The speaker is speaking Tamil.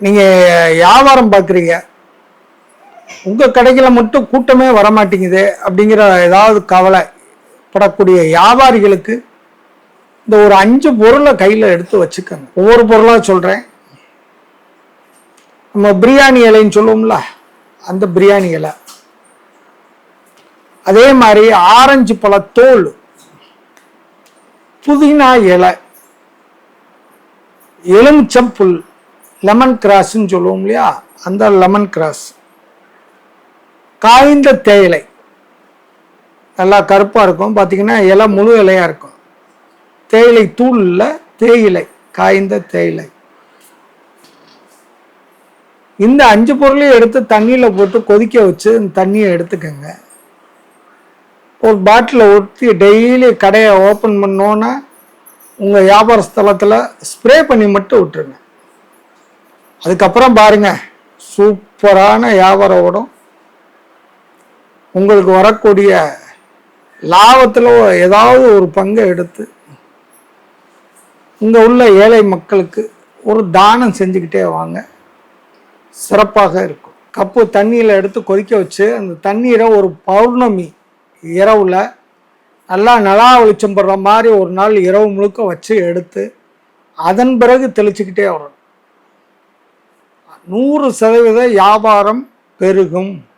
நீங்கள் வியாபாரம் பார்க்குறீங்க, உங்கள் கடைகளை மட்டும் கூட்டமே வரமாட்டேங்குது அப்படிங்கிற ஏதாவது கவலைப்படக்கூடிய வியாபாரிகளுக்கு இந்த ஒரு 5 பொருளை கையில் எடுத்து வச்சுக்கோங்க. ஒவ்வொரு பொருளாக சொல்கிறேன். நம்ம பிரியாணி இலைன்னு சொல்லுவோம்ல, அந்த பிரியாணி இலை, அதே மாதிரி ஆரஞ்சு பழத்தோல், புதினா இலை, எலுமிச்சம்புல், லெமன் கிராஸ்ன்னு சொல்லுவோம் இல்லையா, அந்த லெமன் கிராஸ், காய்ந்த தேயிலை, நல்லா கருப்பாக இருக்கும், பார்த்தீங்கன்னா இலை முழு இலையாக இருக்கும். தேயிலை தூள்ல தேயிலை, காய்ந்த தேயிலை. இந்த 5 பொருளையும் எடுத்து தண்ணியில் போட்டு கொதிக்க வச்சு இந்த தண்ணியை எடுத்துக்கோங்க. ஒரு பாட்டிலில் ஊற்றி டெய்லி கடையை ஓப்பன் பண்ணோன்னா உங்கள் வியாபார ஸ்தலத்தில் ஸ்ப்ரே பண்ணி மட்டும் விட்டுருங்க. அதுக்கப்புறம் பாருங்க, சூப்பரான வியாபாரம் ஓடும். உங்களுக்கு வரக்கூடிய லாபத்தில் ஏதாவது ஒரு பங்கை எடுத்து இங்கே உள்ள ஏழை மக்களுக்கு ஒரு தானம் செஞ்சுக்கிட்டே வாங்க, சிறப்பாக இருக்கும். கப்பு தண்ணியில் எடுத்து கொதிக்க வச்சு அந்த தண்ணீரை ஒரு பௌர்ணமி இரவில் நல்லா நிலா வெளிச்சம் படுற மாதிரி ஒரு நாள் இரவு முழுக்க வச்சு எடுத்து அதன் பிறகு தெளிச்சுக்கிட்டே வரணும். 100% வியாபாரம் பெருகும்.